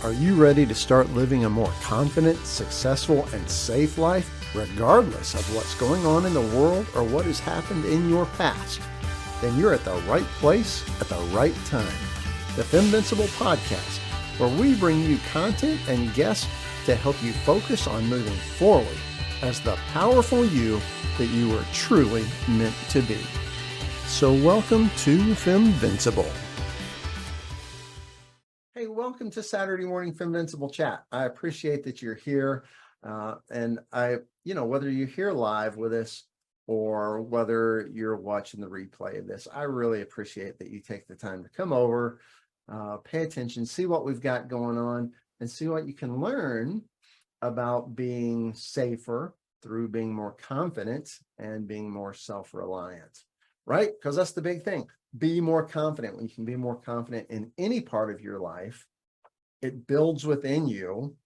Are you ready to start living a more confident, successful, and safe life, regardless of what's going on in the world or what has happened in your past? Then you're at the right place at the right time. The FemVincible podcast, where we bring you content and guests to help you focus on moving forward as the powerful you that you were truly meant to be. So welcome to FemVincible. Hey, welcome to Saturday morning FemVincible chat. I appreciate that you're here. And whether you're here live with us or whether you're watching the replay of this, I really appreciate that you take the time to come over, pay attention, see what we've got going on, and see what you can learn about being safer through being more confident and being more self-reliant, right? Because that's the big thing. Be more confident. When you can be more confident in any part of your life, it builds within you.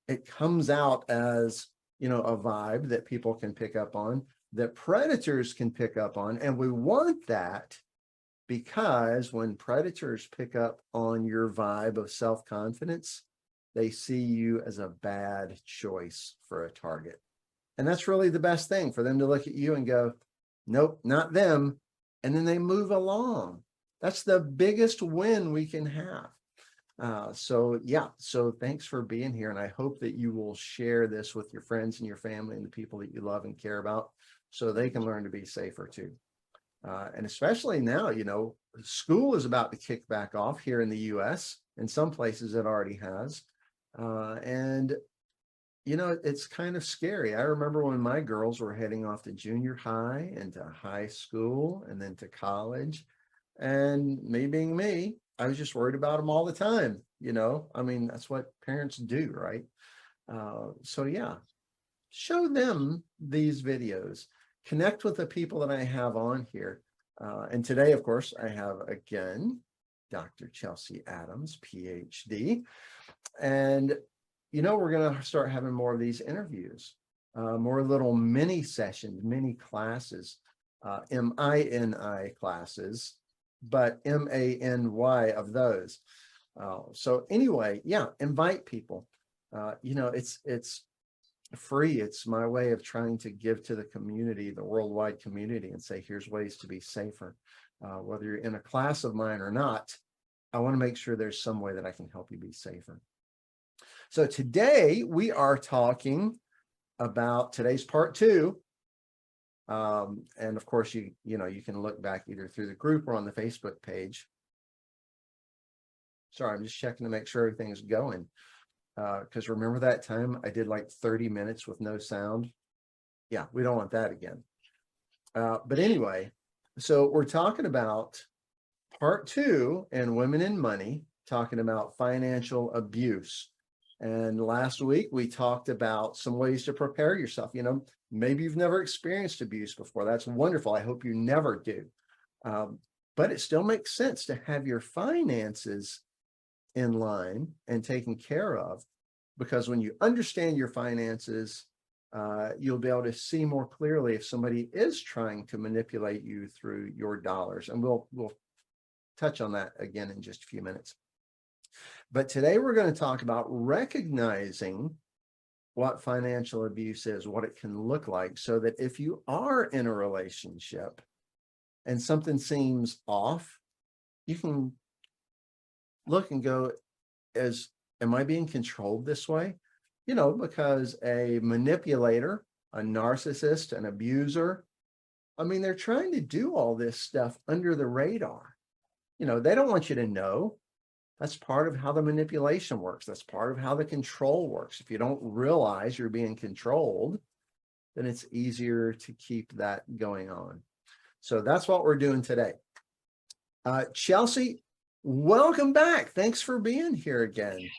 It comes out as, a vibe that people can pick up on, that predators can pick up on. And we want that because when predators pick up on your vibe of self-confidence, they see you as a bad choice for a target. And that's really the best thing, for them to look at you and go, nope, not them. And then they move along. That's the biggest win we can have. So thanks for being here. And I hope that you will share this with your friends and your family and the people that you love and care about so they can learn to be safer too. And especially now, school is about to kick back off here in the US. In some places it already has. It's kind of scary. I remember when my girls were heading off to junior high and to high school and then to college. And me being me, I was just worried about them all the time. That's what parents do, right? Show them these videos. Connect with the people that I have on here. And today, of course, I have again, Dr. Chelsea Adams, PhD. And we're going to start having more of these interviews, more little mini sessions, mini classes, MINI classes, but MANY of those. So anyway, invite people. It's free. It's my way of trying to give to the community, the worldwide community, and say, here's ways to be safer. Whether you're in a class of mine or not, I want to make sure there's some way that I can help you be safer. So today we are talking about today's part 2. And of course, you can look back either through the group or on the Facebook page. Sorry, I'm just checking to make sure everything's going. Because remember that time I did like 30 minutes with no sound? Yeah, we don't want that again. But anyway, so we're talking about part 2 in Women in Money, talking about financial abuse. And last week we talked about some ways to prepare yourself. Maybe you've never experienced abuse before. That's wonderful. I hope you never do. But it still makes sense to have your finances in line and taken care of, because when you understand your finances, you'll be able to see more clearly if somebody is trying to manipulate you through your dollars. And we'll touch on that again in just a few minutes. But today we're going to talk about recognizing what financial abuse is, what it can look like, so that if you are in a relationship and something seems off, you can look and go, am I being controlled this way? Because a manipulator, a narcissist, an abuser, they're trying to do all this stuff under the radar. They don't want you to know. That's part of how the manipulation works. That's part of how the control works. If you don't realize you're being controlled, then it's easier to keep that going on. So that's what we're doing today. Chelsea, welcome back. Thanks for being here again.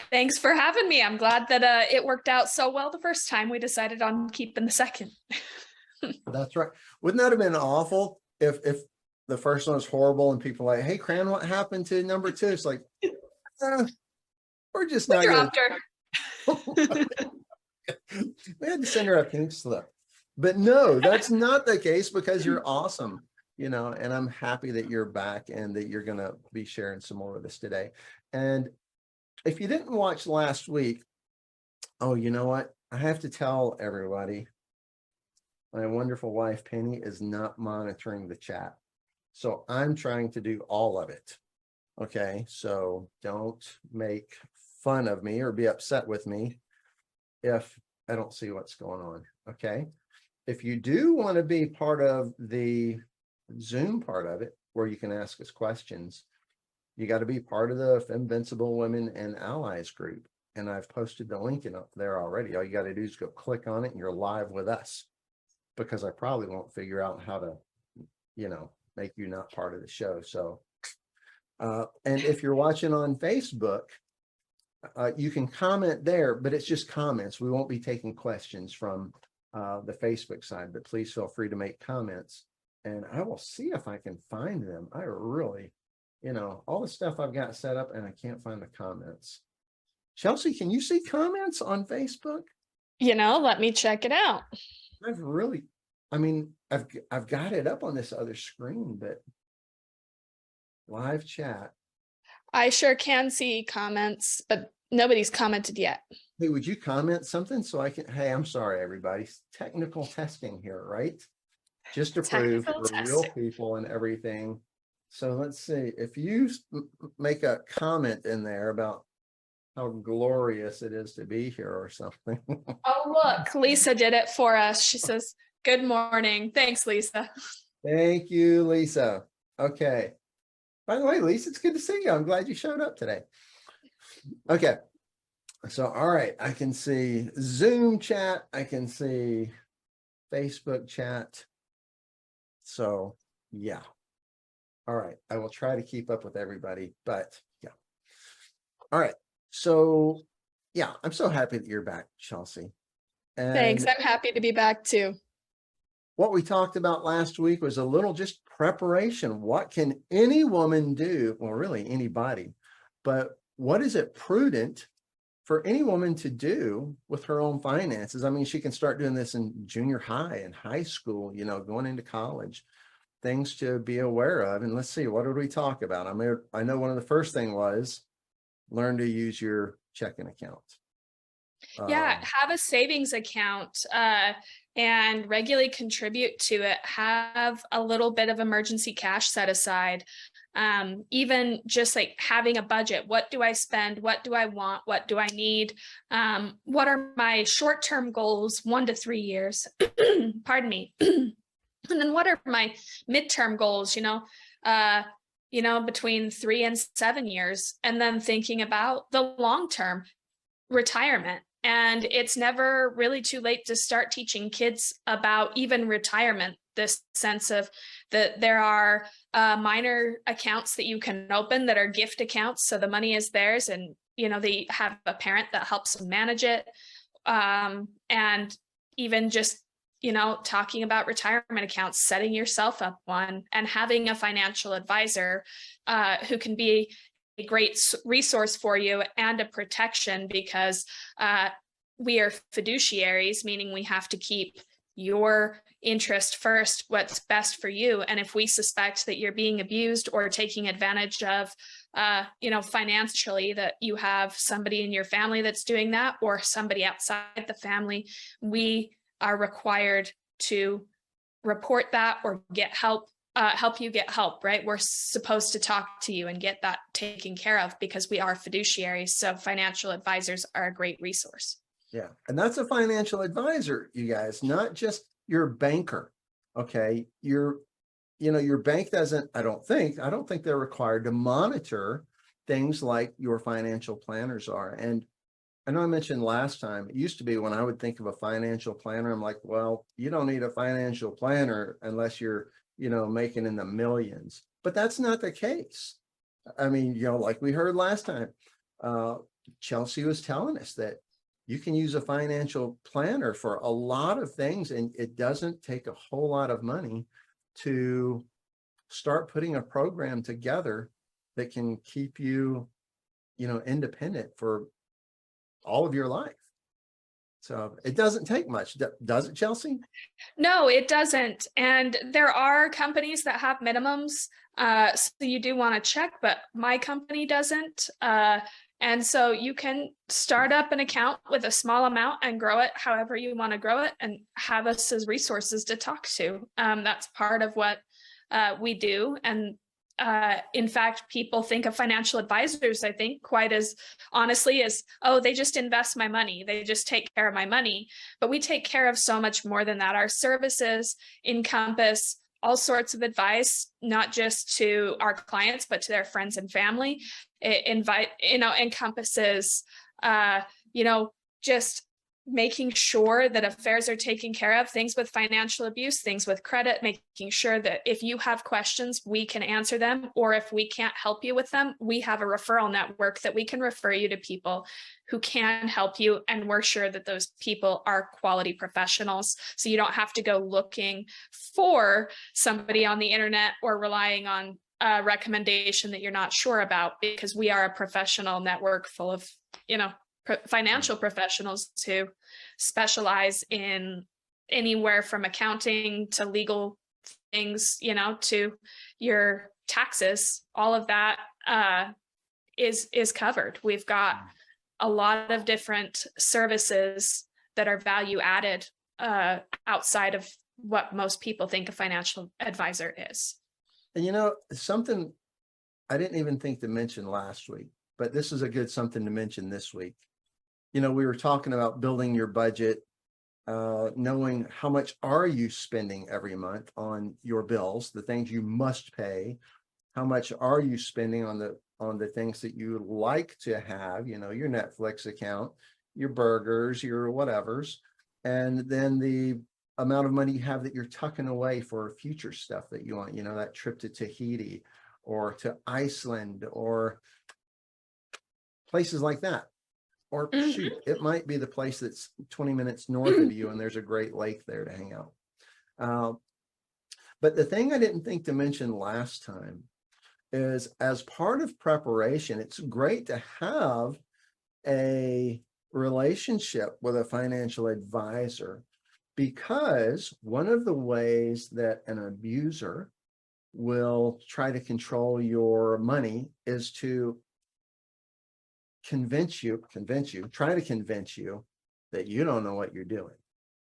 Thanks for having me. I'm glad that it worked out so well the first time. We decided on keeping the second. That's right. Wouldn't that have been awful if the first one was horrible and people are like, hey, Cran, what happened to number 2? It's like, we're just not going to. We had to send her a pink slip. But no, that's not the case, because you're awesome, and I'm happy that you're back and that you're going to be sharing some more with us today. And if you didn't watch last week, oh, you know what? I have to tell everybody, my wonderful wife, Penny, is not monitoring the chat. So I'm trying to do all of it. Okay, so don't make fun of me or be upset with me if I don't see what's going on. Okay, if you do want to be part of the Zoom part of it, where you can ask us questions, you got to be part of the FemVincible Women and Allies group. And I've posted the link in up there already. All you got to do is go click on it and you're live with us, because I probably won't figure out how to, make you not part of the show. So, and if you're watching on Facebook, you can comment there, but it's just comments. We won't be taking questions from the Facebook side, but please feel free to make comments and I will see if I can find them. I really, all the stuff I've got set up and I can't find the comments. Chelsea, can you see comments on Facebook? Let me check it out. I've got it up on this other screen, but live chat. I sure can see comments, but nobody's commented yet. Hey, would you comment something so I can, hey, I'm sorry, everybody. Technical testing here, right? Just to prove we're real people and everything. So let's see, if you make a comment in there about how glorious it is to be here or something. Oh, look, Lisa did it for us. She says, good morning. Thanks, Lisa. Thank you, Lisa. Okay. By the way, Lisa, it's good to see you. I'm glad you showed up today. Okay. So, all right, I can see Zoom chat. I can see Facebook chat. So, yeah. All right. I will try to keep up with everybody, but yeah. All right. So, yeah, I'm so happy that you're back, Chelsea. And thanks. I'm happy to be back too. What we talked about last week was a little just preparation. What can any woman do? Well, really anybody, but what is it prudent for any woman to do with her own finances? I mean, she can start doing this in junior high and high school, going into college, things to be aware of. And let's see, what did we talk about? I know one of the first thing was learn to use your checking account. Yeah, have a savings account and regularly contribute to it. Have a little bit of emergency cash set aside. Even just like having a budget. What do I spend? What do I want? What do I need? What are my short-term goals, 1 to 3 years? Pardon me. And then what are my midterm goals, between 3 and 7 years, and then thinking about the long-term retirement. And it's never really too late to start teaching kids about even retirement, this sense of that there are minor accounts that you can open that are gift accounts. So the money is theirs and, they have a parent that helps them manage it. And even just, talking about retirement accounts, setting yourself up one and having a financial advisor who can be a great resource for you and a protection, because we are fiduciaries, meaning we have to keep your interest first, what's best for you. And if we suspect that you're being abused or taking advantage of, financially, that you have somebody in your family that's doing that or somebody outside the family, we are required to report that or get help. Help you get help, right? We're supposed to talk to you and get that taken care of because we are fiduciaries. So financial advisors are a great resource. Yeah. And that's a financial advisor, you guys, not just your banker. Okay. Your bank doesn't, I don't think they're required to monitor things like your financial planners are. And I know I mentioned last time, it used to be when I would think of a financial planner, I'm like, well, you don't need a financial planner unless you're making in the millions, but that's not the case. I mean, like we heard last time, Chelsea was telling us that you can use a financial planner for a lot of things, and it doesn't take a whole lot of money to start putting a program together that can keep you, independent for all of your life. So it doesn't take much, does it, Chelsea? No, it doesn't. And there are companies that have minimums. So you do want to check, but my company doesn't. And so you can start up an account with a small amount and grow it however you want to grow it and have us as resources to talk to. That's part of what we do. And in fact, people think of financial advisors, I think, quite as honestly as, oh, they just invest my money. They just take care of my money. But we take care of so much more than that. Our services encompass all sorts of advice, not just to our clients, but to their friends and family. It encompasses, just making sure that affairs are taken care of, things with financial abuse, things with credit, making sure that if you have questions, we can answer them, or if we can't help you with them, we have a referral network that we can refer you to people who can help you, and we're sure that those people are quality professionals, so you don't have to go looking for somebody on the internet or relying on a recommendation that you're not sure about, because we are a professional network full of, financial professionals who specialize in anywhere from accounting to legal things, to your taxes. All of that is covered. We've got a lot of different services that are value added outside of what most people think a financial advisor is. And something I didn't even think to mention last week, but this is a good something to mention this week. We were talking about building your budget, knowing how much are you spending every month on your bills, the things you must pay, how much are you spending on the things that you like to have, your Netflix account, your burgers, your whatevers, and then the amount of money you have that you're tucking away for future stuff that you want, that trip to Tahiti or to Iceland or places like that. Or shoot, it might be the place that's 20 minutes north of you and there's a great lake there to hang out. But the thing I didn't think to mention last time is, as part of preparation, it's great to have a relationship with a financial advisor, because one of the ways that an abuser will try to control your money is to try to convince you that you don't know what you're doing,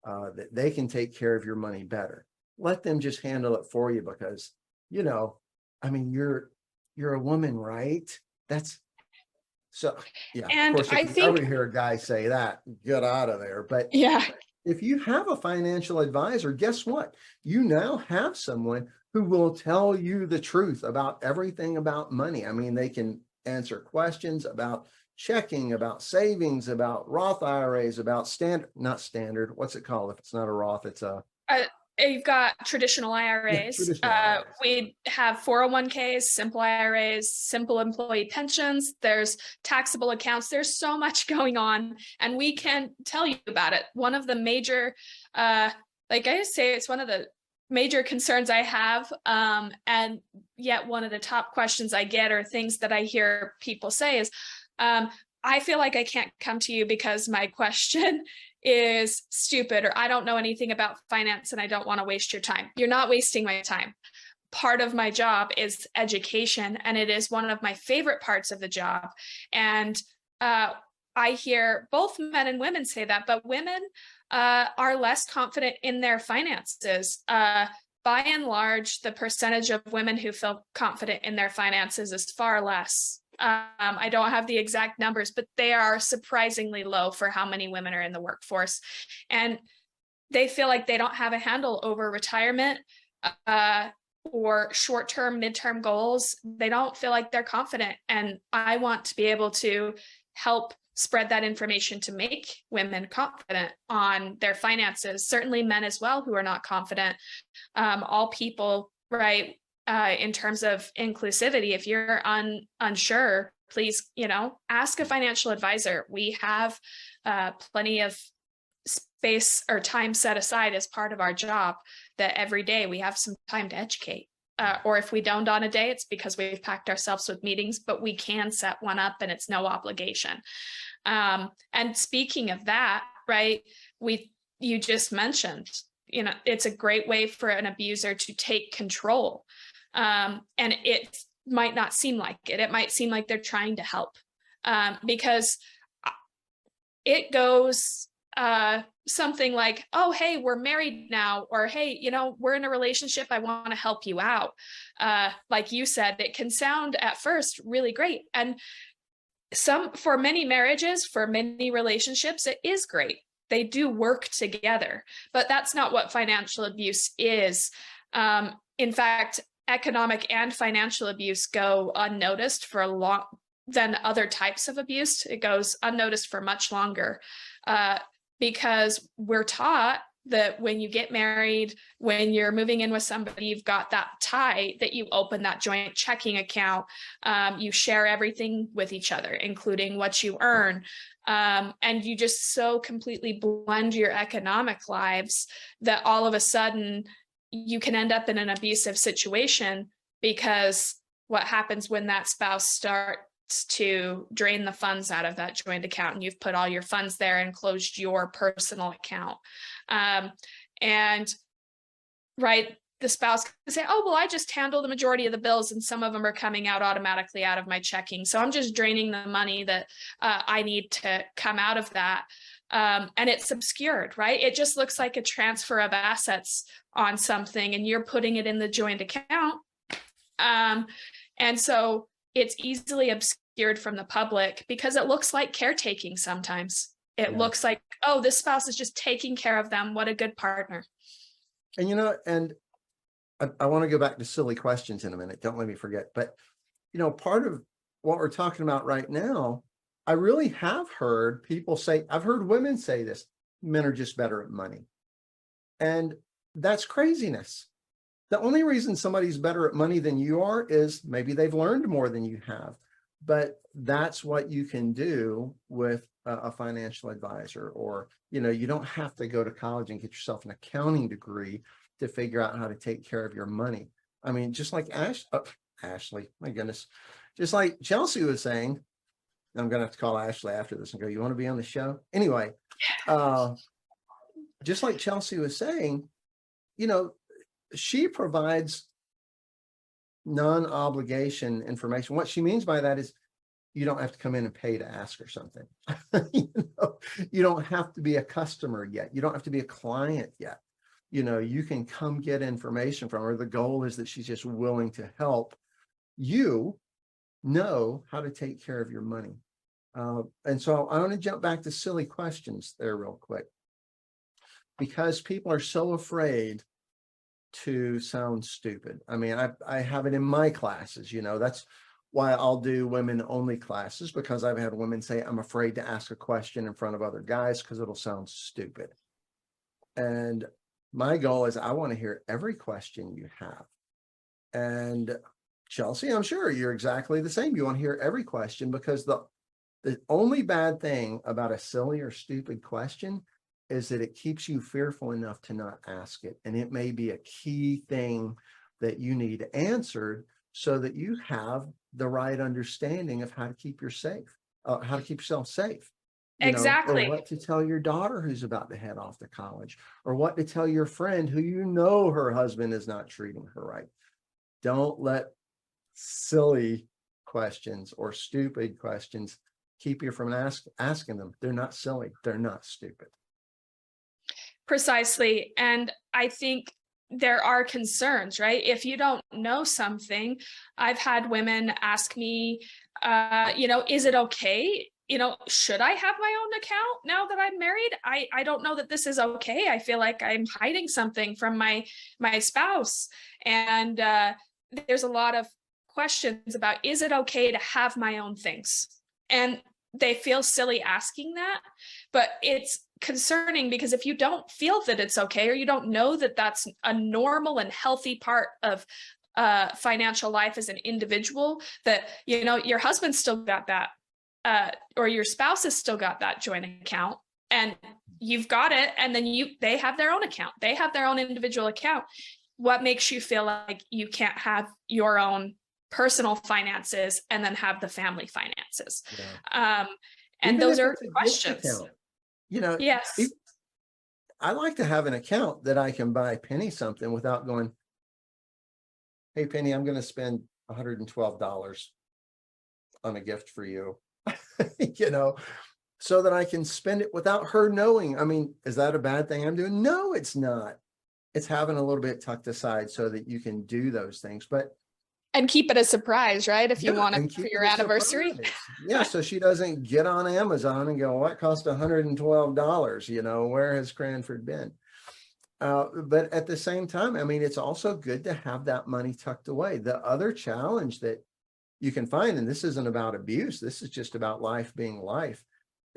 that they can take care of your money better. Let them just handle it for you, because, you're a woman, right? That's so, yeah. And of course, if you ever hear a guy say that, get out of there. But yeah, if you have a financial advisor, guess what? You now have someone who will tell you the truth about everything about money. They can answer questions about checking, about savings, about Roth IRAs, about not standard. What's it called? If it's not a Roth, it's a. You've got traditional IRAs. Yeah, traditional IRAs. We have 401ks, simple IRAs, simple employee pensions. There's taxable accounts. There's so much going on, and we can tell you about it. One of the major, it's one of the major concerns I have, and yet one of the top questions I get, or things that I hear people say, is, I feel like I can't come to you because my question is stupid, or I don't know anything about finance and I don't want to waste your time. You're not wasting my time. Part of my job is education, and it is one of my favorite parts of the job. And I hear both men and women say that, but women are less confident in their finances. By and large, the percentage of women who feel confident in their finances is far less. I don't have the exact numbers, but they are surprisingly low for how many women are in the workforce. And they feel like they don't have a handle over retirement or short-term, midterm goals. They don't feel like they're confident. And I want to be able to help spread that information to make women confident on their finances. Certainly men as well who are not confident. All people, right? In terms of inclusivity, if you're unsure, please, ask a financial advisor. We have plenty of space or time set aside as part of our job, that every day we have some time to educate. Or if we don't on a day, it's because we've packed ourselves with meetings, but we can set one up and it's no obligation. And speaking of that, right? You just mentioned, it's a great way for an abuser to take control. And it might not seem like it. It might seem like they're trying to help, because it goes something like, oh, hey, we're married now, or hey, we're in a relationship, I want to help you out. Like you said, it can sound at first really great. And for many marriages, for many relationships, it is great. They do work together, but that's not what financial abuse is. In fact, economic and financial abuse go unnoticed for long than other types of abuse. It goes unnoticed for much longer, because we're taught that when you get married, when you're moving in with somebody, you've got that tie, that you open that joint checking account, you share everything with each other, including what you earn. And you just so completely blend your economic lives that all of a sudden you can end up in an abusive situation, because what happens when that spouse starts to drain the funds out of that joint account, and you've put all your funds there and closed your personal account. And right, the spouse can say, oh, well, I just handle the majority of the bills and some of them are coming out automatically out of my checking, so I'm just draining the money that I need to come out of that. And it's obscured, right? It just looks like a transfer of assets on something, and you're putting it in the joint account. And so it's easily obscured from the public because it looks like caretaking sometimes. It looks like, oh, this spouse is just taking care of them. What a good partner. And I want to go back to silly questions in a minute. Don't let me forget. But, part of what we're talking about right now, I really have heard people say, I've heard women say this, men are just better at money. And that's craziness. The only reason somebody's better at money than you are is maybe they've learned more than you have. But that's what you can do with a financial advisor, or, you don't have to go to college and get yourself an accounting degree to figure out how to take care of your money. I mean, just like Ashley, my goodness, just like Chelsea was saying, I'm going to have to call Ashley after this and go, you want to be on the show? Anyway, just like Chelsea was saying, she provides non-obligation information. What she means by that is you don't have to come in and pay to ask her something. You don't have to be a customer yet. You don't have to be a client yet. You can come get information from her. The goal is that she's just willing to help you know how to take care of your money. And so I want to jump back to silly questions there real quick, because people are so afraid to sound stupid. I mean, I have it in my classes, that's why I'll do women only classes, because I've had women say, I'm afraid to ask a question in front of other guys because it'll sound stupid. And my goal is I want to hear every question you have. And Chelsea, I'm sure you're exactly the same. You want to hear every question, because the only bad thing about a silly or stupid question is that it keeps you fearful enough to not ask it. And it may be a key thing that you need answered so that you have the right understanding of how to keep how to keep yourself safe. Exactly. Or what to tell your daughter who's about to head off to college, or what to tell your friend who her husband is not treating her right. Don't let silly questions or stupid questions keep you from asking them. They're not silly. They're not stupid. Precisely. And I think there are concerns, right? If you don't know something, I've had women ask me, is it okay? Should I have my own account now that I'm married? I don't know that this is okay. I feel like I'm hiding something from my spouse. And there's a lot of questions about, is it okay to have my own things? And they feel silly asking that, but it's concerning, because if you don't feel that it's okay, or you don't know that that's a normal and healthy part of financial life as an individual, that your husband still got that, or your spouse has still got that joint account, and you've got it, and then they have their own account, they have their own individual account. What makes you feel like you can't have your own personal finances and then have the family finances? Yeah. And Even those if are it's a gift questions. account. You know, Yes. I like to have an account that I can buy Penny something without going, hey, Penny, I'm going to spend $112 on a gift for you, you know, so that I can spend it without her knowing. I mean, is that a bad thing I'm doing? No, it's not. It's having a little bit tucked aside so that you can do those things. But And keep it a surprise, right? If you yeah, want it and for keep your it a anniversary. surprise. Yeah, so she doesn't get on Amazon and go, what cost $112? You know, where has Cranford been? But at the same time, I mean, it's also good to have that money tucked away. The other challenge that you can find, and this isn't about abuse, this is just about life being life,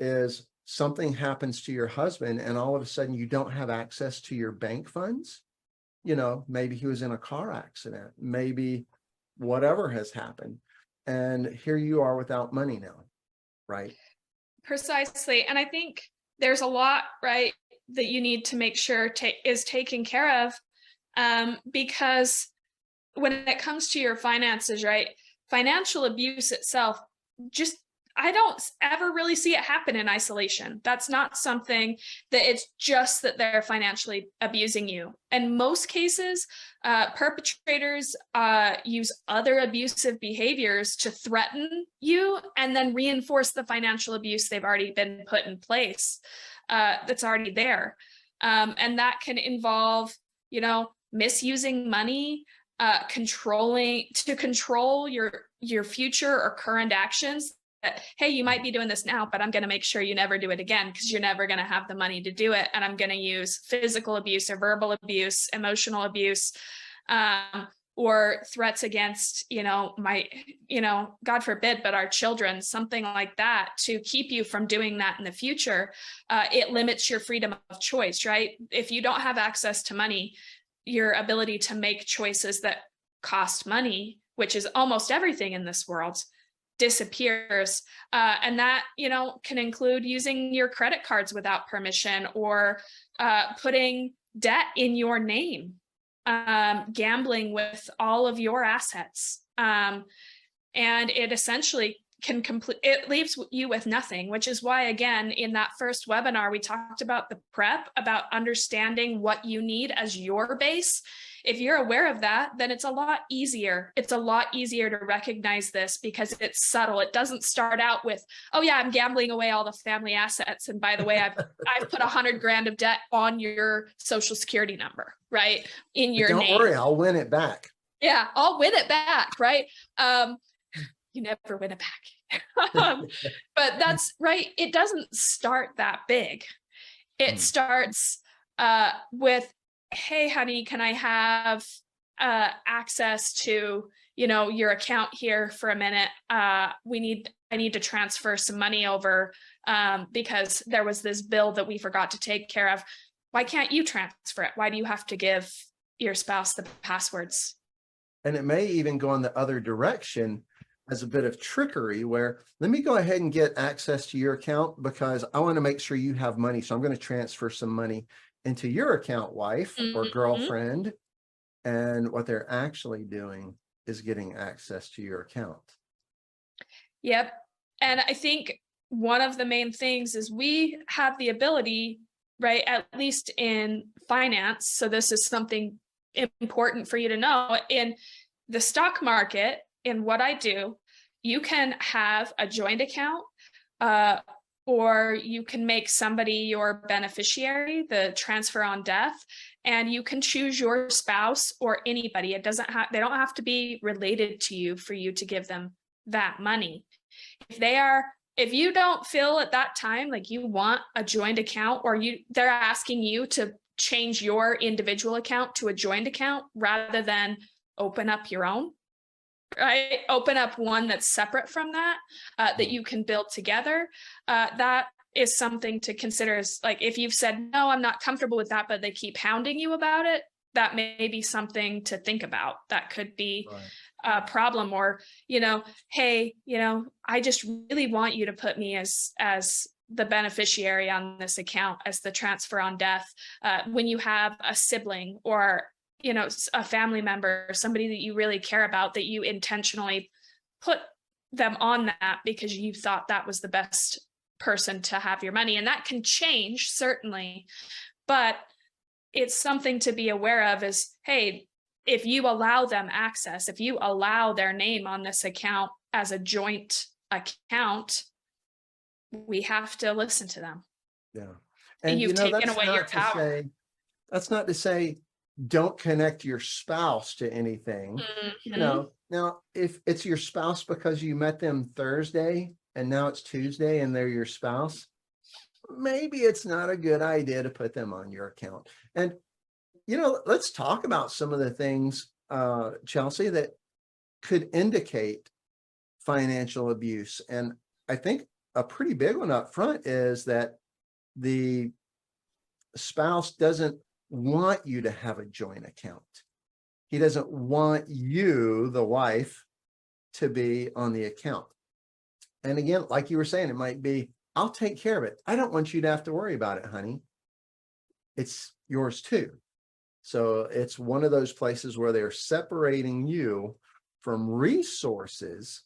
is something happens to your husband and all of a sudden you don't have access to your bank funds. You know, maybe he was in a car accident, maybe whatever has happened. And here you are without money now, right? Precisely. And I think there's a lot, right, that you need to make sure is taken care of, because when it comes to your finances, right, financial abuse itself, just I don't ever really see it happen in isolation. That's not something that it's just that they're financially abusing you. In most cases, perpetrators use other abusive behaviors to threaten you and then reinforce the financial abuse they've already been put in place, that's already there. And that can involve, misusing money, control your future or current actions. That, hey, you might be doing this now, but I'm going to make sure you never do it again because you're never going to have the money to do it. And I'm going to use physical abuse or verbal abuse, emotional abuse, or threats against, God forbid, but our children, something like that, to keep you from doing that in the future. It limits your freedom of choice, right? If you don't have access to money, your ability to make choices that cost money, which is almost everything in this world, disappears. And that, can include using your credit cards without permission, or putting debt in your name, gambling with all of your assets. And it essentially it leaves you with nothing, which is why, again, in that first webinar, we talked about the prep, about understanding what you need as your base. If you're aware of that, then it's a lot easier. It's a lot easier to recognize this because it's subtle. It doesn't start out with, oh yeah, I'm gambling away all the family assets. And by the way, I've put $100,000 of debt on your social security number, right? In your name. Don't worry, I'll win it back. Yeah, I'll win it back, right? You never win it back. But that's right. It doesn't start that big. It starts with, hey, honey, can I have access to, your account here for a minute? I need to transfer some money over because there was this bill that we forgot to take care of. Why can't you transfer it? Why do you have to give your spouse the passwords? And it may even go in the other direction as a bit of trickery where, let me go ahead and get access to your account because I want to make sure you have money. So I'm going to transfer some money into your account, wife or girlfriend. And what they're actually doing is getting access to your account. Yep. And I think one of the main things is we have the ability, right, at least in finance. So this is something important for you to know. In the stock market, in what I do, you can have a joint account, or you can make somebody your beneficiary, the transfer on death, and you can choose your spouse or anybody. They don't have to be related to you for you to give them that money. If you don't feel at that time like you want a joint account, or they're asking you to change your individual account to a joint account rather than open up your own, right? Open up one that's separate from that, that you can build together. That is something to consider. Is like, if you've said, no, I'm not comfortable with that, but they keep hounding you about it, that may be something to think about. That could be a problem. Or, hey, I just really want you to put me as the beneficiary on this account, as the transfer on death. When you have a sibling or a family member, somebody that you really care about, that you intentionally put them on that because you thought that was the best person to have your money. And that can change, certainly, but it's something to be aware of is, hey, if you allow them access, if you allow their name on this account as a joint account, we have to listen to them. Yeah. And You've taken away your power. That's not to say don't connect your spouse to anything. Now if it's your spouse because you met them Thursday and now it's Tuesday and they're your spouse, maybe it's not a good idea to put them on your account. And let's talk about some of the things, Chelsea, that could indicate financial abuse. And I think a pretty big one up front is that the spouse doesn't want you to have a joint account. He doesn't want you, the wife, to be on the account. And again, like you were saying, it might be, I'll take care of it. I don't want you to have to worry about it, honey. It's yours too. So it's one of those places where they're separating you from resources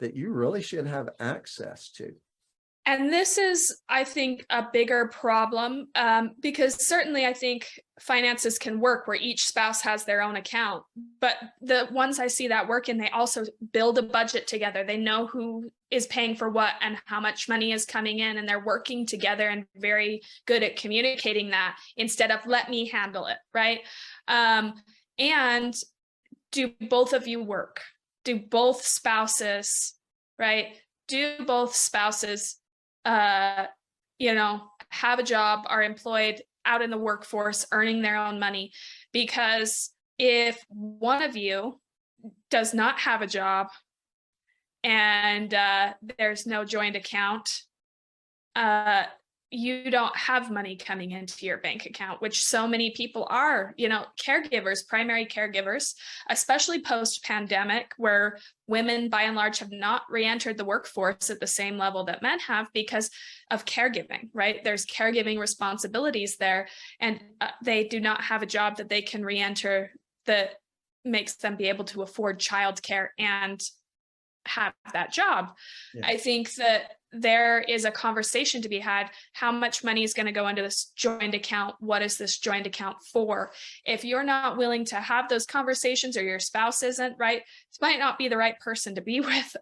that you really should have access to. And this is, I think, a bigger problem because certainly I think finances can work where each spouse has their own account. But the ones I see that work in, they also build a budget together. They know who is paying for what and how much money is coming in, and they're working together and very good at communicating that instead of let me handle it, right? And do both of you work? Do both spouses, right? Do both spouses have a job, are employed out in the workforce, earning their own money? Because if one of you does not have a job and there's no joint account, you don't have money coming into your bank account, which so many people are, caregivers, primary caregivers, especially post-pandemic, where women by and large have not re-entered the workforce at the same level that men have because of caregiving, right? There's caregiving responsibilities there, and they do not have a job that they can re-enter that makes them be able to afford childcare and have that job. Yeah. I think that there is a conversation to be had. How much money is going to go into this joint account? What is this joint account for? If you're not willing to have those conversations, or your spouse isn't, right, this might not be the right person to be with,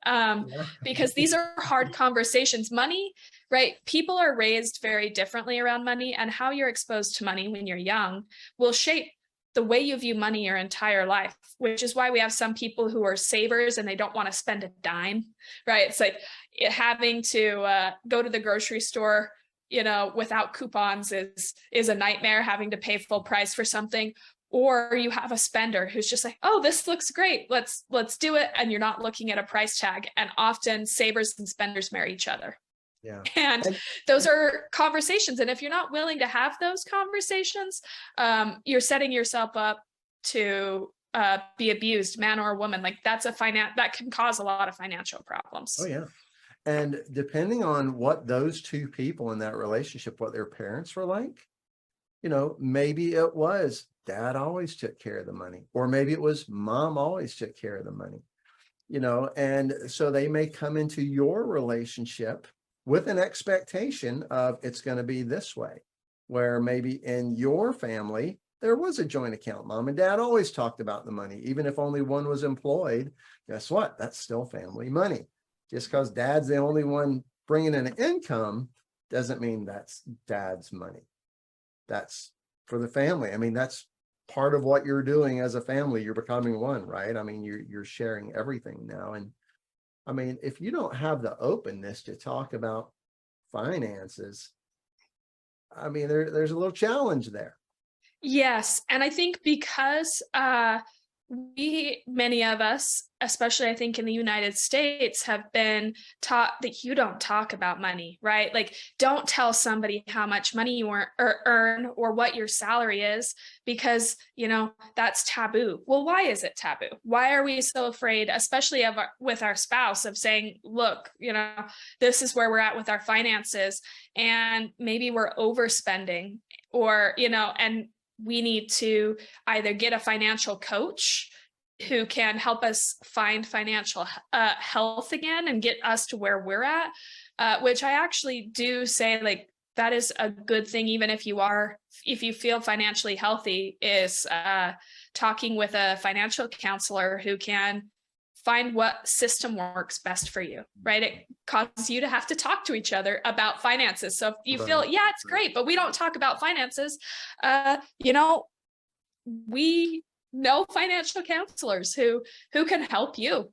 because these are hard conversations. Money, right? People are raised very differently around money, and how you're exposed to money when you're young will shape the way you view money your entire life, which is why we have some people who are savers and they don't want to spend a dime, right? It's like having to go to the grocery store, without coupons is a nightmare, having to pay full price for something. Or you have a spender who's just like, oh, this looks great, let's do it. And you're not looking at a price tag. And often savers and spenders marry each other. Yeah. And those are conversations. And if you're not willing to have those conversations, you're setting yourself up to be abused, man or woman. Like that can cause a lot of financial problems. Oh, yeah. And depending on what those two people in that relationship, what their parents were like, maybe it was dad always took care of the money, or maybe it was mom always took care of the money, and so they may come into your relationship with an expectation of it's going to be this way, where maybe in your family, there was a joint account. Mom and dad always talked about the money. Even if only one was employed, guess what? That's still family money. Just because dad's the only one bringing in an income doesn't mean that's dad's money. That's for the family. I mean, that's part of what you're doing as a family. You're becoming one, right? I mean, you're sharing everything now. And I mean, if you don't have the openness to talk about finances, I mean, there's a little challenge there. Yes. And I think because many of us, especially I think in the United States, have been taught that you don't talk about money, right? Like, don't tell somebody how much money you earn or what your salary is, because, that's taboo. Well, why is it taboo? Why are we so afraid, especially with our spouse, of saying, look, this is where we're at with our finances, and maybe we're overspending, or, and we need to either get a financial coach who can help us find financial health again and get us to where we're at, which I actually do say, like, that is a good thing, even if you feel financially healthy, is talking with a financial counselor who can find what system works best for you, right? It causes you to have to talk to each other about finances. So if you feel, yeah, it's great, but we don't talk about finances, we know financial counselors who can help you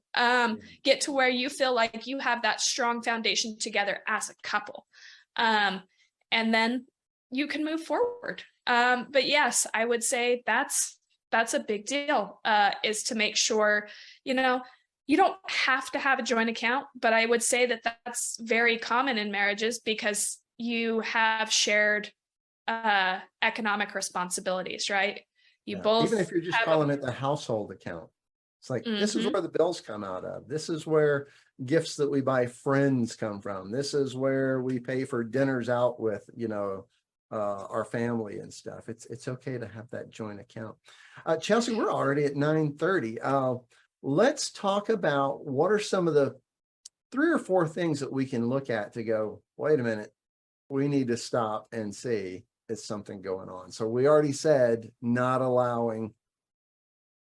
get to where you feel like you have that strong foundation together as a couple. And then you can move forward. But yes, I would say that's a big deal, is to make sure, you don't have to have a joint account, but I would say that that's very common in marriages because you have shared economic responsibilities, right? You both even if you're just calling it the household account, it's like, this is where the bills come out of. This is where gifts that we buy friends come from. This is where we pay for dinners out with, our family and stuff. It's okay to have that joint account. Chelsea, we're already at 9:30. Let's talk about what are some of the 3 or 4 things that we can look at to go, wait a minute, we need to stop and see is something going on. So we already said not allowing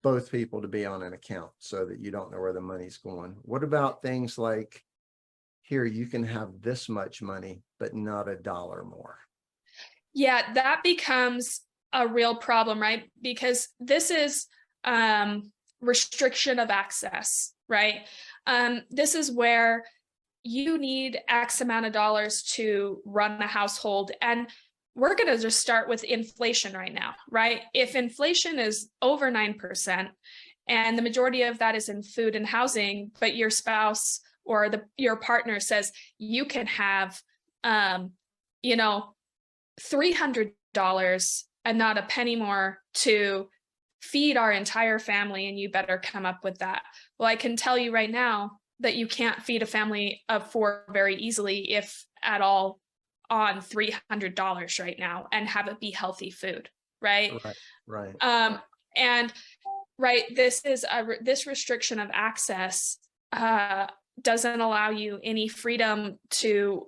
both people to be on an account so that you don't know where the money's going. What about things like, here, you can have this much money, but not $1 more? Yeah, that becomes a real problem, right? Because this is restriction of access, right? This is where you need X amount of dollars to run a household. And we're going to just start with inflation right now, right? If inflation is over 9% and the majority of that is in food and housing, but your spouse or your partner says you can have, $300 and not a penny more to feed our entire family, and you better come up with that. Well, I can tell you right now that you can't feed a family of 4 very easily, if at all, on $300 right now and have it be healthy food, right? Right. And right, this restriction of access doesn't allow you any freedom to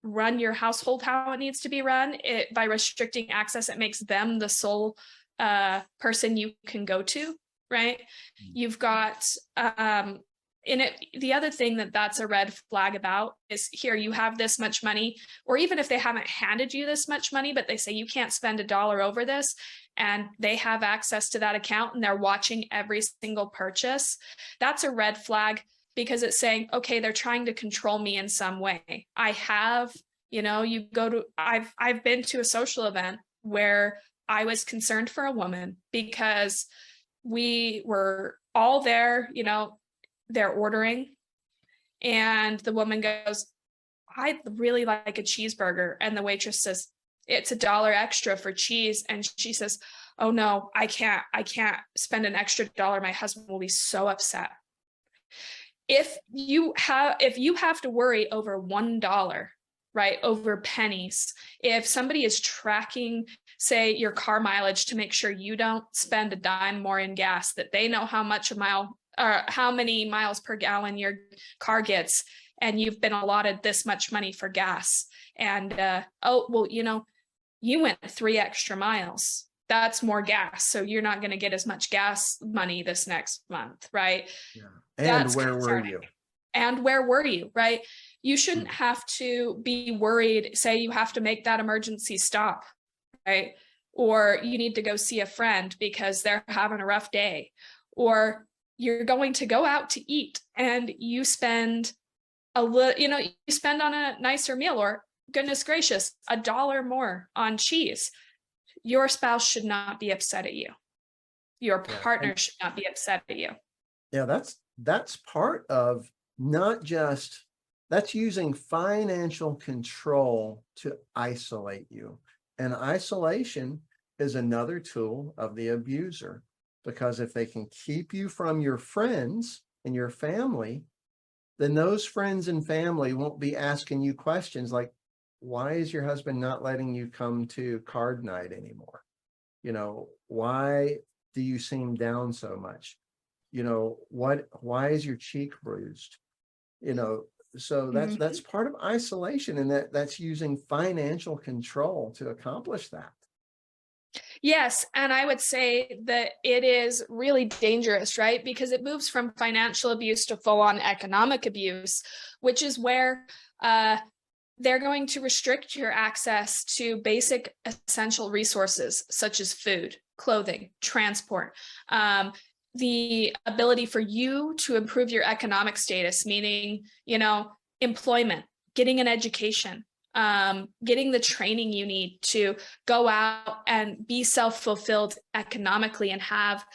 run your household how it needs to be run. By restricting access, it makes them the sole person you can go to, right? You've got the other thing that's a red flag about is, here, you have this much money, or even if they haven't handed you this much money, but they say you can't spend $1 over this, and they have access to that account and they're watching every single purchase. That's a red flag, because it's saying, okay, they're trying to control me in some way. I've been to a social event where I was concerned for a woman because we were all there, they're ordering, and the woman goes, I'd really like a cheeseburger. And the waitress says, it's $1 extra for cheese. And she says, oh no, I can't spend an extra $1. My husband will be so upset. If you have to worry over $1, right, over pennies, if somebody is tracking, say, your car mileage to make sure you don't spend a dime more in gas, that they know how many miles per gallon your car gets, and you've been allotted this much money for gas, and you went 3 extra miles, that's more gas, so you're not going to get as much gas money this next month, right? Yeah. And where were you? And where were you, right? You shouldn't have to be worried, say you have to make that emergency stop, right? Or you need to go see a friend because they're having a rough day, or you're going to go out to eat and you spend you spend on a nicer meal, or goodness gracious, $1 more on cheese. Your spouse should not be upset at you. Your partner should not be upset at you. Yeah, that's part of, not just, that's using financial control to isolate you. And isolation is another tool of the abuser, because if they can keep you from your friends and your family, then those friends and family won't be asking you questions like, why is your husband not letting you come to card night anymore? Why do you seem down so much? why is your cheek bruised? So that's Mhm. part of isolation, and that's using financial control to accomplish that. Yes, and I would say that it is really dangerous, right? Because it moves from financial abuse to full-on economic abuse, which is where they're going to restrict your access to basic essential resources such as food, clothing, transport, the ability for you to improve your economic status, meaning, employment, getting an education, getting the training you need to go out and be self-fulfilled economically and have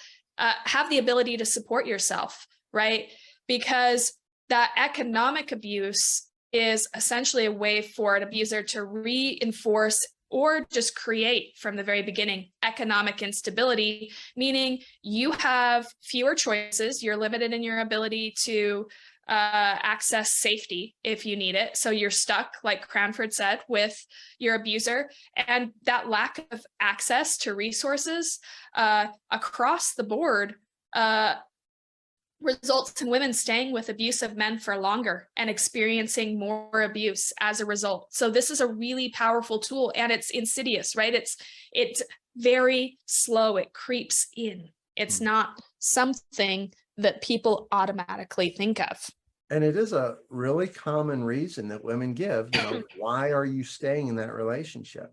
the ability to support yourself, right? Because that economic abuse is essentially a way for an abuser to reinforce or just create from the very beginning economic instability, meaning you have fewer choices, you're limited in your ability to access safety if you need it. So you're stuck, like Cranford said, with your abuser. And that lack of access to resources across the board results in women staying with abusive men for longer and experiencing more abuse as a result. So this is a really powerful tool, and it's insidious, right? It's very slow. It creeps in. It's not something that people automatically think of. And it is a really common reason that women give, why are you staying in that relationship?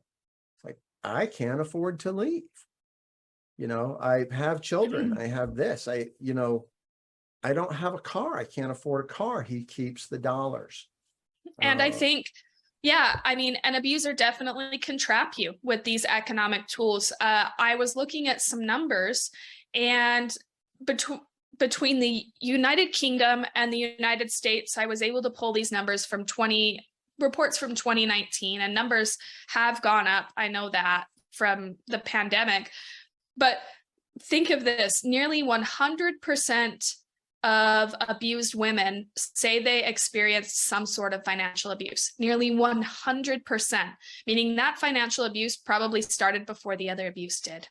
It's like, I can't afford to leave. I have children. I have this. I don't have a car. I can't afford a car. He keeps the dollars. And I think, yeah, I mean, an abuser definitely can trap you with these economic tools. I was looking at some numbers, and between the United Kingdom and the United States, I was able to pull these numbers from reports from 2019, and numbers have gone up. I know that from the pandemic, but think of this, nearly 100% of abused women say they experienced some sort of financial abuse. Nearly 100%, meaning that financial abuse probably started before the other abuse did.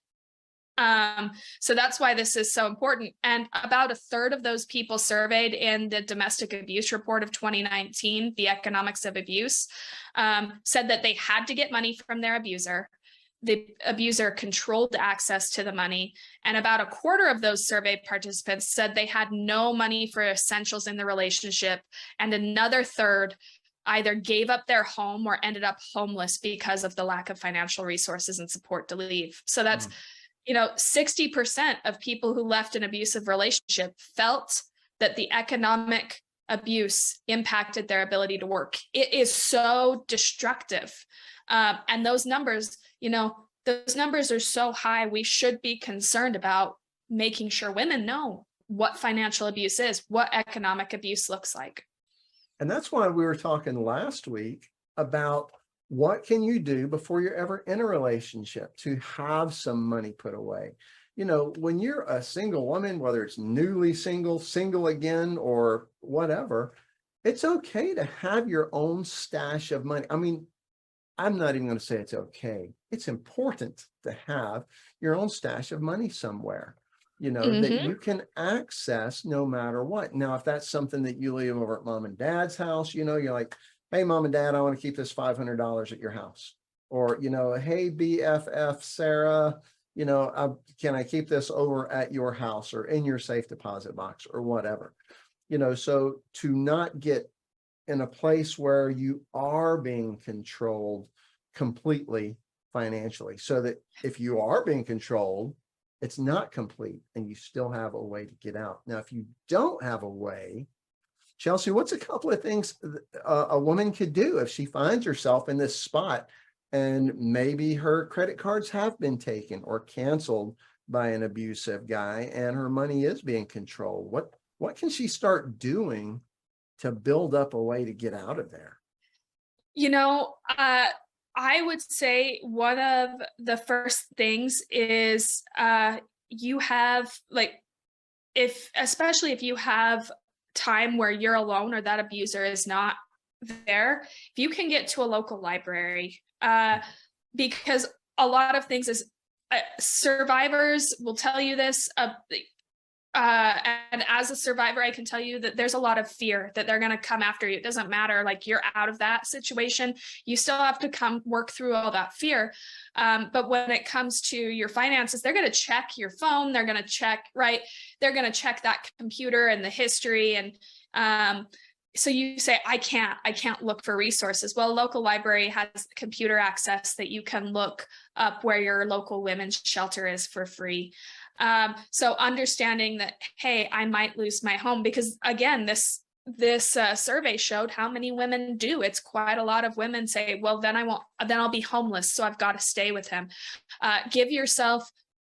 So that's why this is so important. And about a third of those people surveyed in the domestic abuse report of 2019, the economics of abuse, said that they had to get money from their abuser. The abuser controlled access to the money, and about a quarter of those survey participants said they had no money for essentials in the relationship, and another third either gave up their home or ended up homeless because of the lack of financial resources and support to leave. So that's 60% of people who left an abusive relationship felt that the economic abuse impacted their ability to work. It is so destructive. And those numbers are so high. We should be concerned about making sure women know what financial abuse is, what economic abuse looks like. And that's why we were talking last week about what can you do before you're ever in a relationship to have some money put away. When you're a single woman, whether it's newly single again, or whatever, it's okay to have your own stash of money. I mean, I'm not even going to say it's okay. It's important to have your own stash of money somewhere, that you can access no matter what. Now, if that's something that you leave over at mom and dad's house, you're like, hey, mom and dad, I want to keep this $500 at your house. Or, hey, BFF, Sarah, can I keep this over at your house or in your safe deposit box or whatever? So to not get in a place where you are being controlled completely financially, so that if you are being controlled, it's not complete and you still have a way to get out. Now, if you don't have a way, Chelsea, what's a couple of things a woman could do if she finds herself in this spot and maybe her credit cards have been taken or canceled by an abusive guy and her money is being controlled? What can she start doing to build up a way to get out of there? I would say one of the first things is you have especially if you have time where you're alone or that abuser is not there, if you can get to a local library, because a lot of things is survivors will tell you this, and as a survivor, I can tell you that there's a lot of fear that they're going to come after you. It doesn't matter, like you're out of that situation. You still have to come work through all that fear. But when it comes to your finances, they're going to check your phone. They're going to check, right? They're going to check that computer and the history. And so you say, I can't look for resources. Well, a local library has computer access that you can look up where your local women's shelter is for free. So understanding that, hey, I might lose my home, because again, this survey showed how many women do. It's quite a lot of women say, well, then I'll be homeless, so I've got to stay with him. Give yourself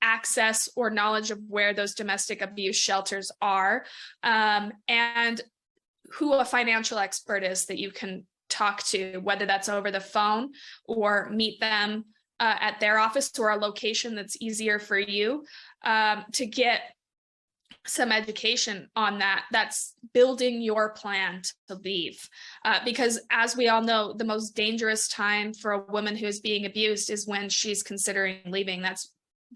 access or knowledge of where those domestic abuse shelters are, and who a financial expert is that you can talk to, whether that's over the phone or meet them at their office or a location that's easier for you, to get some education on that. That's building your plan to leave. Because as we all know, the most dangerous time for a woman who is being abused is when she's considering leaving.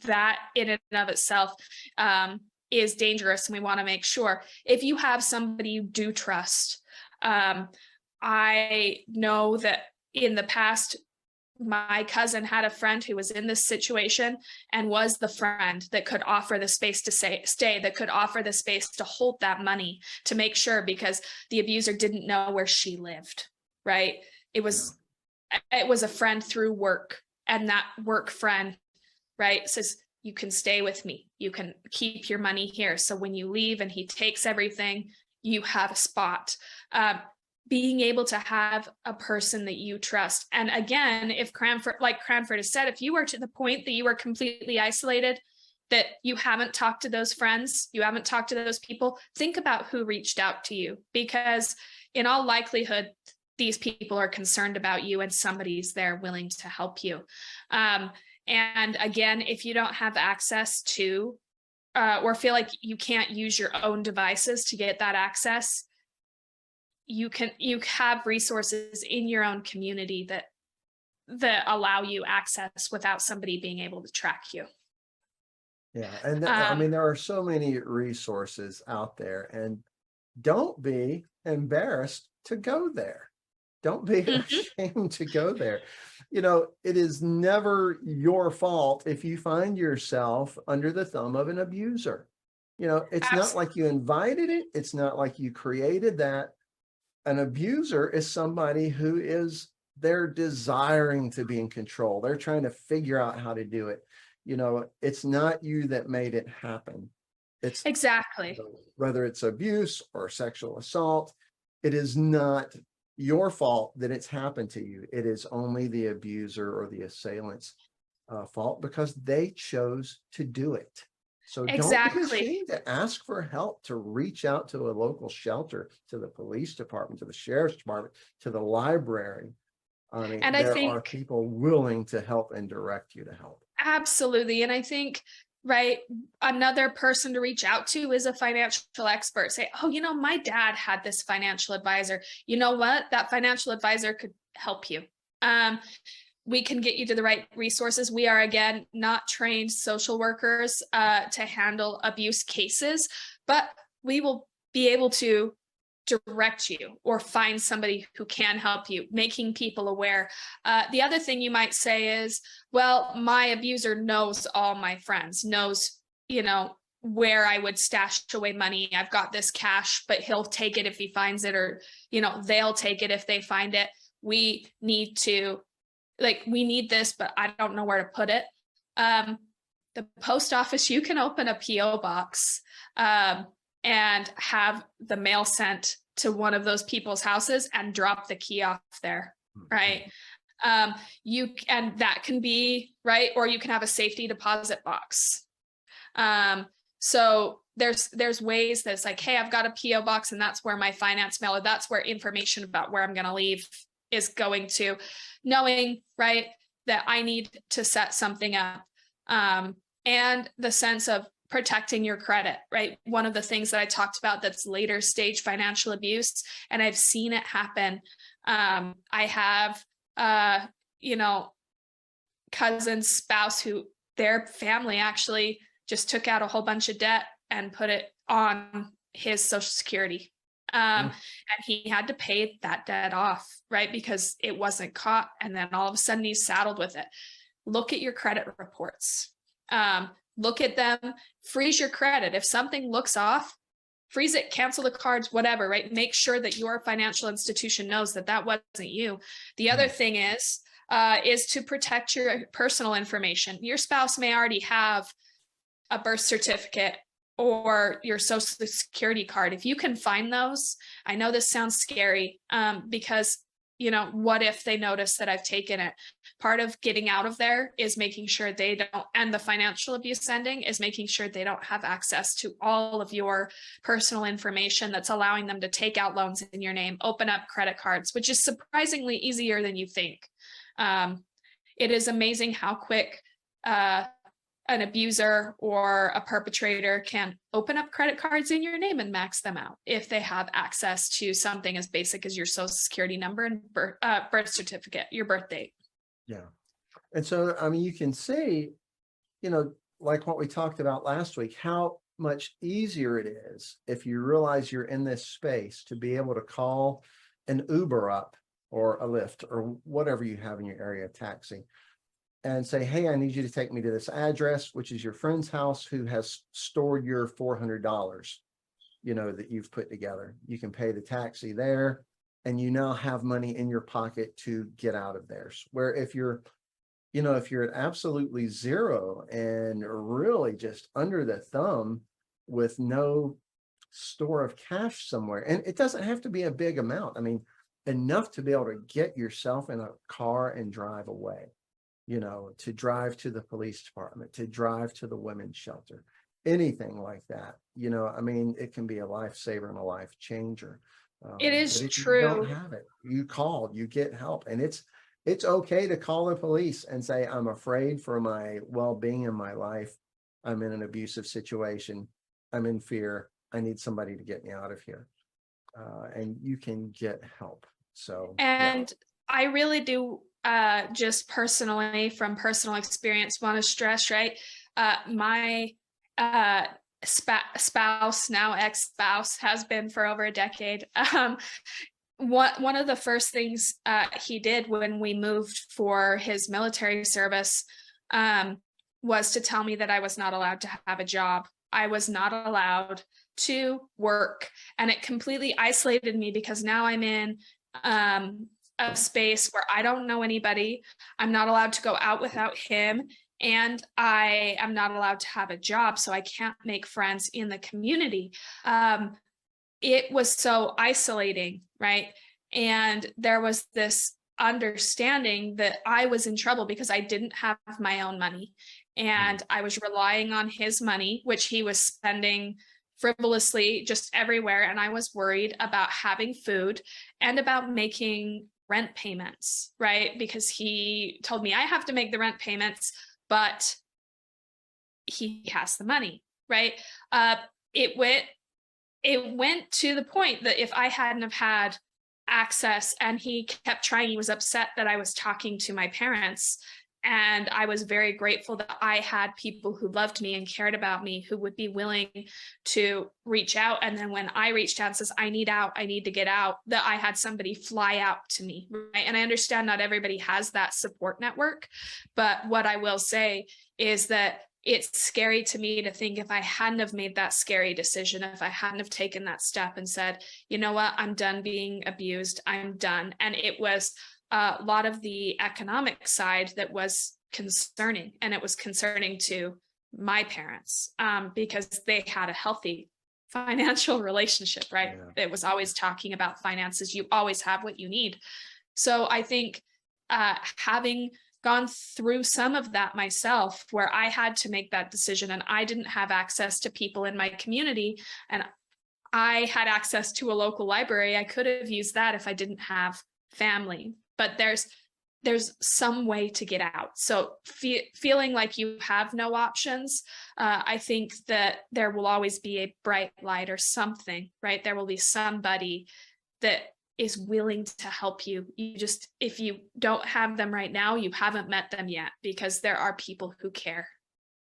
That in and of itself is dangerous. And we want to make sure, if you have somebody you do trust, I know that in the past, my cousin had a friend who was in this situation and was the friend that could offer the space to stay, that could offer the space to hold that money to make sure, because the abuser didn't know where she lived, right? It was a friend through work, and that work friend, right, says, you can stay with me. You can keep your money here. So when you leave and he takes everything, you have a spot. Being able to have a person that you trust. And again, if Cranford has said, if you are to the point that you are completely isolated, that you haven't talked to those friends, you haven't talked to those people, think about who reached out to you, because in all likelihood, these people are concerned about you and somebody's there willing to help you. And again, if you don't have access to, or feel like you can't use your own devices to get that access, you have resources in your own community that allow you access without somebody being able to track you. Yeah. And I mean, there are so many resources out there, and don't be embarrassed to go there. Don't be ashamed to go there. You know, it is never your fault if you find yourself under the thumb of an abuser. You know, it's not like you invited it. It's not like you created that. An abuser is somebody who they're desiring to be in control. They're trying to figure out how to do it. You know, it's not you that made it happen. It's exactly, whether it's abuse or sexual assault, it is not your fault that it's happened to you. It is only the abuser or the assailant's fault, because they chose to do it. So don't be ashamed to ask for help, to reach out to a local shelter, to the police department, to the sheriff's department, to the library. I mean, and there are people willing to help and direct you to help. Absolutely. And I think, right, another person to reach out to is a financial expert. Say, oh, you know, my dad had this financial advisor. You know what? That financial advisor could help you. We can get you to the right resources. We are, again, not trained social workers to handle abuse cases, but we will be able to direct you or find somebody who can help you, making people aware. The other thing you might say is, well, my abuser knows all my friends, knows, you know, where I would stash away money. I've got this cash, but he'll take it if he finds it, or, you know, they'll take it if they find it. We need this, but I don't know where to put it. The post office, you can open a PO box and have the mail sent to one of those people's houses and drop the key off there, right? And that can be, right, or you can have a safety deposit box. So there's ways that's like, hey, I've got a PO box, and that's where my finance mail, or that's where information about where I'm going to leave is going to, knowing, right, that I need to set something up. And the sense of protecting your credit, right? One of the things that I talked about that's later stage financial abuse, and I've seen it happen. I have, you know, cousin's spouse who their family actually just took out a whole bunch of debt and put it on his Social Security. And he had to pay that debt off, right? Because it wasn't caught. And then all of a sudden he's saddled with it. Look at your credit reports. Look at them, freeze your credit. If something looks off, freeze it, cancel the cards, whatever, right? Make sure that your financial institution knows that that wasn't you. The other thing is to protect your personal information. Your spouse may already have a birth certificate or your Social Security card. If you can find those, I know this sounds scary because, what if they notice that I've taken it? Part of getting out of there is making sure they don't, and the financial abuse ending is making sure they don't have access to all of your personal information that's allowing them to take out loans in your name, open up credit cards, which is surprisingly easier than you think. It is amazing how quick an abuser or a perpetrator can open up credit cards in your name and max them out if they have access to something as basic as your Social Security number and birth certificate, your birth date. Yeah. And so, I mean, you can see, like what we talked about last week, how much easier it is if you realize you're in this space to be able to call an Uber up or a Lyft or whatever you have in your area, taxi, and say, hey, I need you to take me to this address, which is your friend's house who has stored your $400, that you've put together. You can pay the taxi there, and you now have money in your pocket to get out of there. Where if you're at absolutely zero and really just under the thumb with no store of cash somewhere, and it doesn't have to be a big amount. I mean, enough to be able to get yourself in a car and drive away. To drive to the police department, to drive to the women's shelter, anything like that. I mean, it can be a lifesaver and a life changer. It is but if true. you don't have it, you call, you get help. And it's okay to call the police and say, I'm afraid for my well-being in my life. I'm in an abusive situation. I'm in fear. I need somebody to get me out of here. And you can get help. So, and I really do just personally, from personal experience, want to stress, right? My spouse, now ex-spouse, has been for over a decade. One of the first things he did when we moved for his military service was to tell me that I was not allowed to have a job. I was not allowed to work, and it completely isolated me because now I'm in a space where I don't know anybody. I'm not allowed to go out without him, and I am not allowed to have a job, so I can't make friends in the community. It was so isolating, right? And there was this understanding that I was in trouble because I didn't have my own money, and I was relying on his money, which he was spending frivolously just everywhere. And I was worried about having food and about making rent payments, right? Because he told me I have to make the rent payments, but he has the money, right? It went to the point that if I hadn't have had access, and he kept trying, he was upset that I was talking to my parents. And I was very grateful that I had people who loved me and cared about me, who would be willing to reach out. And then when I reached out and says, I need out, I need to get out, that I had somebody fly out to me, right? And I understand not everybody has that support network. But what I will say is that it's scary to me to think if I hadn't have made that scary decision, if I hadn't have taken that step and said, you know what, I'm done being abused, I'm done. And it was a lot of the economic side that was concerning, and it was concerning to my parents because they had a healthy financial relationship, right? It was always talking about finances. You always have what you need. So I think having gone through some of that myself, where I had to make that decision and I didn't have access to people in my community, and I had access to a local library, I could have used that if I didn't have family. But there's some way to get out. So feeling like you have no options, I think that there will always be a bright light or something, right? There will be somebody that is willing to help you. You just, if you don't have them right now, you haven't met them yet, because there are people who care.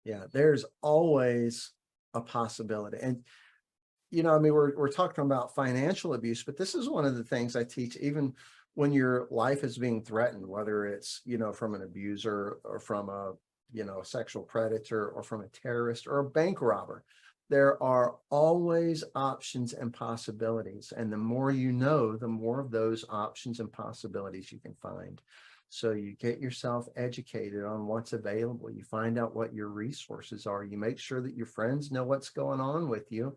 Yeah, there's always a possibility. And, you know, I mean, we're talking about financial abuse, but this is one of the things I teach, even when your life is being threatened, whether it's, you know, from an abuser or from a, you know, a sexual predator or from a terrorist or a bank robber. There are always options and possibilities. And the more you know, the more of those options and possibilities you can find. So you get yourself educated on what's available. You find out what your resources are. You make sure that your friends know what's going on with you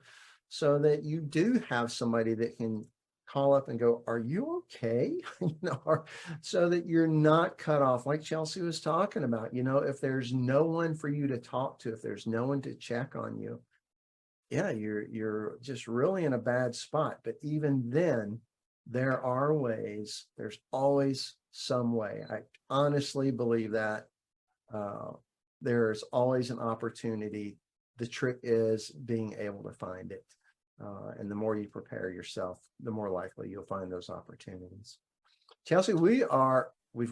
so that you do have somebody that can call up and go, are you okay? You know, or, so that you're not cut off, like Chelsea was talking about. You know, if there's no one for you to talk to, if there's no one to check on you, yeah, you're just really in a bad spot. But even then, there are ways. There's always some way. I honestly believe that there's always an opportunity. The trick is being able to find it. And the more you prepare yourself, the more likely you'll find those opportunities. Chelsea, we've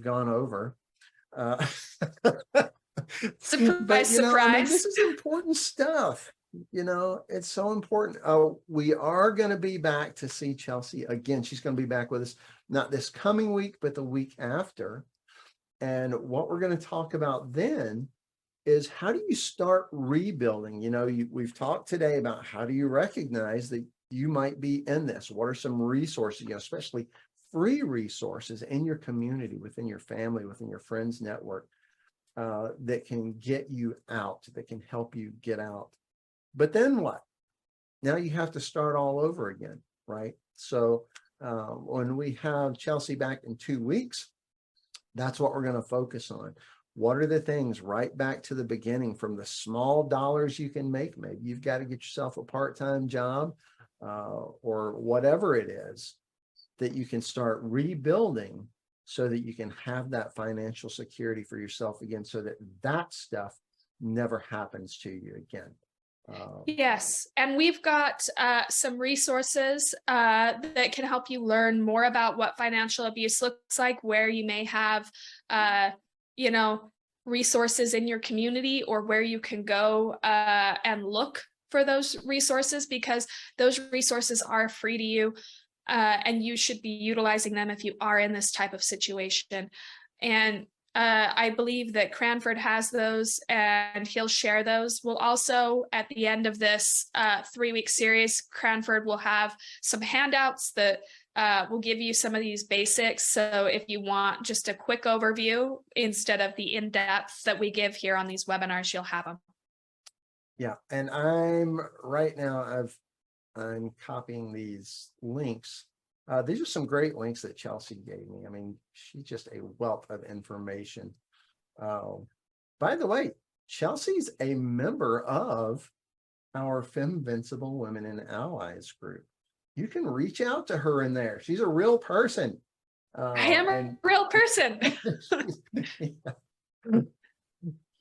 gone over. Surprise, But, you know, I mean, this surprise. is important stuff. You know, it's so important. We are going to be back to see Chelsea again. She's going to be back with us, not this coming week, but the week after. And what we're going to talk about then is how do you start rebuilding? You know, we've talked today about how do you recognize that you might be in this? What are some resources, you know, especially free resources in your community, within your family, within your friends network, that can get you out, that can help you get out. But then what? Now you have to start all over again, right? So when we have Chelsea back in 2 weeks, that's what we're going to focus on. What are the things right back to the beginning, from the small dollars you can make? Maybe you've got to get yourself a part-time job or whatever it is that you can start rebuilding so that you can have that financial security for yourself again, so that that stuff never happens to you again. Yes, and we've got some resources that can help you learn more about what financial abuse looks like, where you may have, you know, resources in your community, or where you can go and look for those resources, because those resources are free to you, and you should be utilizing them if you are in this type of situation. And I believe that Cranford has those, and he'll share those. We'll also, at the end of this 3-week series, Cranford will have some handouts that will give you some of these basics. So if you want just a quick overview instead of the in-depth that we give here on these webinars, you'll have them. Yeah, and right now I'm copying these links. These are some great links that Chelsea gave me. I mean, she's just a wealth of information. By the way, Chelsea's a member of our FemVincible Women and Allies group. You can reach out to her in there. She's a real person. I am a real person.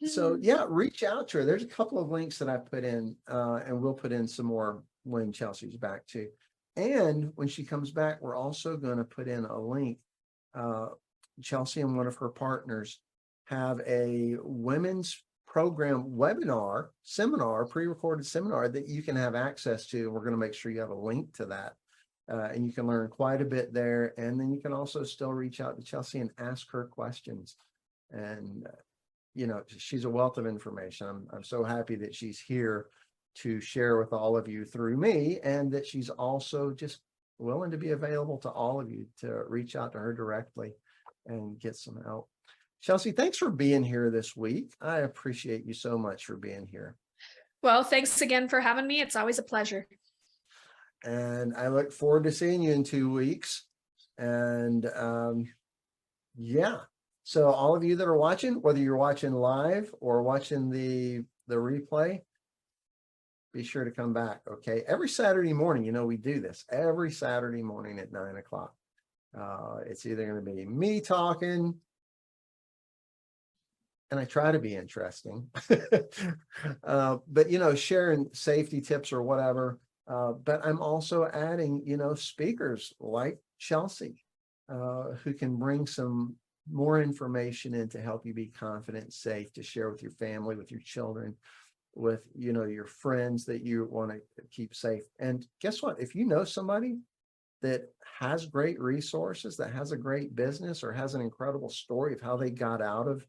So yeah, reach out to her. There's a couple of links that I put in, and we'll put in some more when Chelsea's back too. And when she comes back, we're also going to put in a link. Chelsea and one of her partners have a women's program seminar, pre-recorded seminar that you can have access to. And we're going to make sure you have a link to that. And you can learn quite a bit there. And then you can also still reach out to Chelsea and ask her questions. And, you know, she's a wealth of information. I'm so happy that she's here to share with all of you through me, and that she's also just willing to be available to all of you to reach out to her directly and get some help. Chelsea, thanks for being here this week. I appreciate you so much for being here. Well, thanks again for having me. It's always a pleasure. And I look forward to seeing you in 2 weeks. And yeah, so all of you that are watching, whether you're watching live or watching the replay, be sure to come back. Okay. Every Saturday morning, you know, we do this every Saturday morning at 9 o'clock. It's either going to be me talking, and I try to be interesting, but, you know, sharing safety tips or whatever. But I'm also adding, you know, speakers like Chelsea, who can bring some more information in to help you be confident and safe to share with your family, with your children, with, your friends that you want to keep safe. And guess what? If you know somebody that has great resources, that has a great business, or has an incredible story of how they got out of,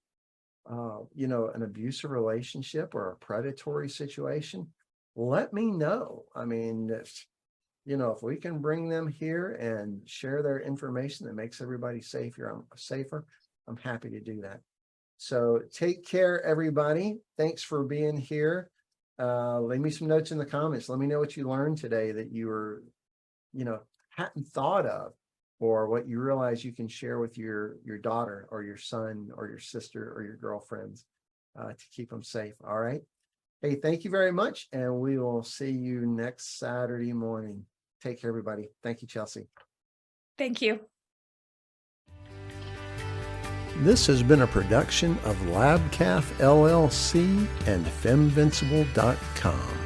an abusive relationship or a predatory situation, let me know. I mean, if we can bring them here and share their information that makes everybody safer, I'm happy to do that. So take care, everybody. Thanks for being here. Leave me some notes in the comments. Let me know what you learned today that you were, hadn't thought of, or what you realize you can share with your daughter or your son or your sister or your girlfriends to keep them safe. All right. Hey, thank you very much. And we will see you next Saturday morning. Take care, everybody. Thank you, Chelsea. Thank you. This has been a production of LabCalf LLC and FemVincible.com.